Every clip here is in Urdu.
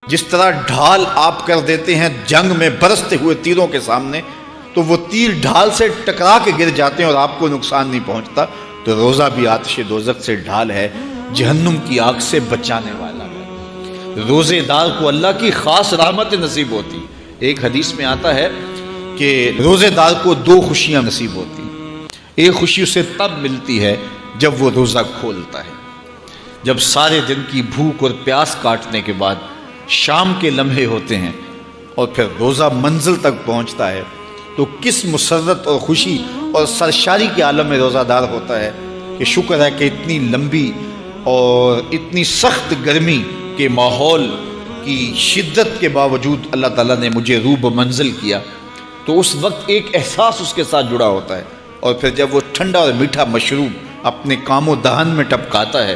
جس طرح ڈھال آپ کر دیتے ہیں جنگ میں برستے ہوئے تیروں کے سامنے، تو وہ تیر ڈھال سے ٹکرا کے گر جاتے ہیں اور آپ کو نقصان نہیں پہنچتا، تو روزہ بھی آتش دوزخ سے ڈھال ہے، جہنم کی آگ سے بچانے والا ہے۔ روزے دار کو اللہ کی خاص رحمت نصیب ہوتی۔ ایک حدیث میں آتا ہے کہ روزے دار کو دو خوشیاں نصیب ہوتی۔ ایک خوشی اسے تب ملتی ہے جب وہ روزہ کھولتا ہے، جب سارے دن کی بھوک اور پیاس کاٹنے کے بعد شام کے لمحے ہوتے ہیں اور پھر روزہ منزل تک پہنچتا ہے، تو کس مسرت اور خوشی اور سرشاری کے عالم میں روزہ دار ہوتا ہے کہ شکر ہے کہ اتنی لمبی اور اتنی سخت گرمی کے ماحول کی شدت کے باوجود اللہ تعالیٰ نے مجھے روب منزل کیا۔ تو اس وقت ایک احساس اس کے ساتھ جڑا ہوتا ہے، اور پھر جب وہ ٹھنڈا اور میٹھا مشروب اپنے کام و دہن میں ٹپکاتا ہے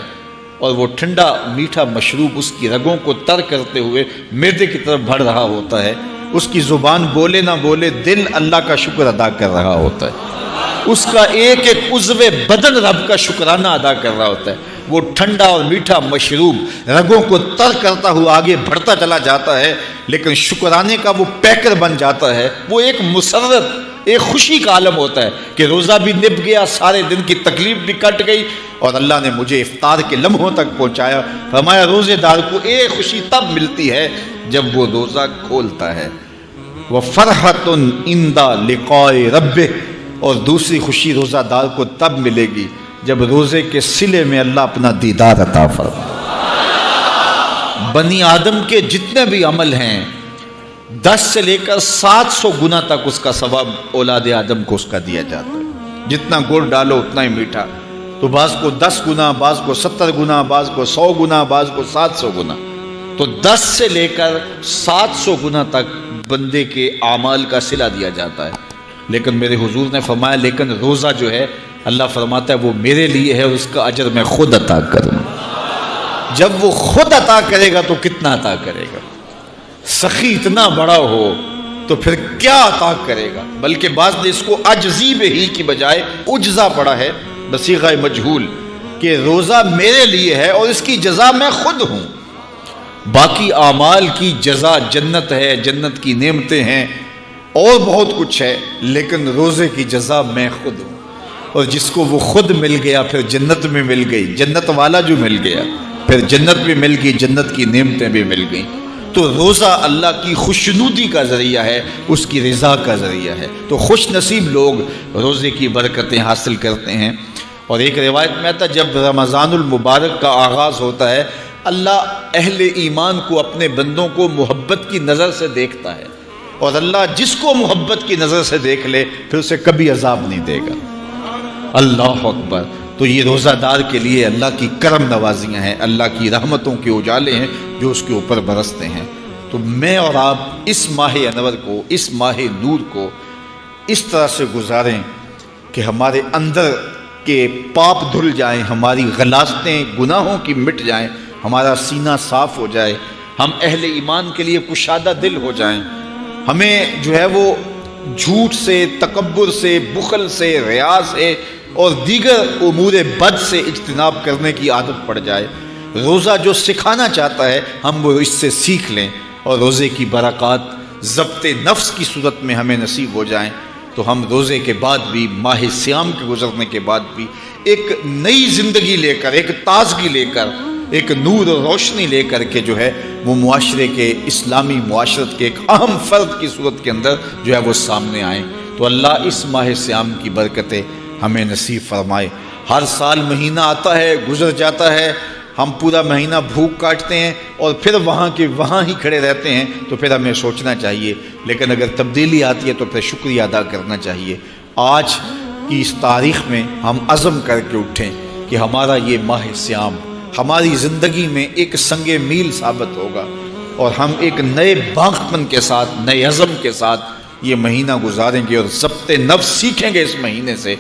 اور وہ ٹھنڈا میٹھا مشروب اس کی رگوں کو تر کرتے ہوئے معدے کی طرف بڑھ رہا ہوتا ہے، اس کی زبان بولے نہ بولے دل اللہ کا شکر ادا کر رہا ہوتا ہے، اس کا ایک ایک عضو بدن رب کا شکرانہ ادا کر رہا ہوتا ہے۔ وہ ٹھنڈا اور میٹھا مشروب رگوں کو تر کرتا ہوا آگے بڑھتا چلا جاتا ہے، لیکن شکرانے کا وہ پیکر بن جاتا ہے۔ وہ ایک مسرت، ایک خوشی کا عالم ہوتا ہے کہ روزہ بھی نب گیا، سارے دن کی تکلیف بھی کٹ گئی، اور اللہ نے مجھے افطار کے لمحوں تک پہنچایا۔ فرمایا روزے دار کو ایک خوشی تب ملتی ہے جب وہ روزہ کھولتا ہے، وَفَرْحَةٌ عِنْدَ لِقَاءِ رَبِّهِ، اور دوسری خوشی روزہ دار کو تب ملے گی جب روزے کے صلے میں اللہ اپنا دیدار عطا فرمائے۔ بنی آدم کے جتنے بھی عمل ہیں 10 سے لے کر 700 گنا تک اس کا ثواب اولاد آدم کو اس کا دیا جاتا ہے۔ جتنا گڑ ڈالو اتنا ہی میٹھا، تو بعض کو 10 گنا، بعض کو 70 گنا، بعض کو 100 گنا، بعض کو 700 گنا، تو 10 سے لے کر 700 گنا تک بندے کے اعمال کا صلہ دیا جاتا ہے۔ لیکن میرے حضور نے فرمایا لیکن روزہ جو ہے اللہ فرماتا ہے وہ میرے لیے ہے، اس کا اجر میں خود عطا کروں۔ جب وہ خود عطا کرے گا تو کتنا عطا کرے گا؟ سخی اتنا بڑا ہو تو پھر کیا عطا کرے گا؟ بلکہ بعض نے اس کو عجزی بہی کی بجائے عجزہ پڑھا ہے بصیغہ مجہول، کہ روزہ میرے لیے ہے اور اس کی جزا میں خود ہوں۔ باقی اعمال کی جزا جنت ہے، جنت کی نعمتیں ہیں اور بہت کچھ ہے، لیکن روزے کی جزا میں خود ہوں۔ اور جس کو وہ خود مل گیا پھر جنت میں مل گئی، جنت والا جو مل گیا پھر جنت بھی مل گئی، جنت کی نعمتیں بھی مل گئیں۔ تو روزہ اللہ کی خوشنودی کا ذریعہ ہے، اس کی رضا کا ذریعہ ہے۔ تو خوش نصیب لوگ روزے کی برکتیں حاصل کرتے ہیں۔ اور ایک روایت میں آتا ہے جب رمضان المبارک کا آغاز ہوتا ہے اللہ اہل ایمان کو، اپنے بندوں کو محبت کی نظر سے دیکھتا ہے، اور اللہ جس کو محبت کی نظر سے دیکھ لے پھر اسے کبھی عذاب نہیں دے گا۔ اللہ اکبر۔ تو یہ روزہ دار کے لیے اللہ کی کرم نوازیاں ہیں، اللہ کی رحمتوں کے اجالے ہیں جو اس کے اوپر برستے ہیں۔ تو میں اور آپ اس ماہ انور کو، اس ماہ نور کو اس طرح سے گزاریں کہ ہمارے اندر کے پاپ دھل جائیں، ہماری غلاظتیں گناہوں کی مٹ جائیں، ہمارا سینہ صاف ہو جائے، ہم اہل ایمان کے لیے کشادہ دل ہو جائیں، ہمیں جو ہے وہ جھوٹ سے، تکبر سے، بخل سے، ریا سے اور دیگر امور بد سے اجتناب کرنے کی عادت پڑ جائے۔ روزہ جو سکھانا چاہتا ہے ہم وہ اس سے سیکھ لیں، اور روزے کی برکات ضبط نفس کی صورت میں ہمیں نصیب ہو جائیں، تو ہم روزے کے بعد بھی، ماہ صیام کے گزرنے کے بعد بھی ایک نئی زندگی لے کر، ایک تازگی لے کر، ایک نور و روشنی لے کر کے جو ہے وہ معاشرے کے، اسلامی معاشرت کے ایک اہم فرد کی صورت کے اندر جو ہے وہ سامنے آئیں۔ تو اللہ اس ماہ صیام کی برکتیں ہمیں نصیب فرمائے۔ ہر سال مہینہ آتا ہے، گزر جاتا ہے، ہم پورا مہینہ بھوک کاٹتے ہیں اور پھر وہاں کے وہاں ہی کھڑے رہتے ہیں، تو پھر ہمیں سوچنا چاہیے، لیکن اگر تبدیلی آتی ہے تو پھر شکریہ ادا کرنا چاہیے۔ آج کی اس تاریخ میں ہم عزم کر کے اٹھیں کہ ہمارا یہ ماہ صیام ہماری زندگی میں ایک سنگ میل ثابت ہوگا، اور ہم ایک نئے باغپن کے ساتھ، نئے عزم کے ساتھ یہ مہینہ گزاریں گے اور ضبط نفس سیکھیں گے اس مہینے سے۔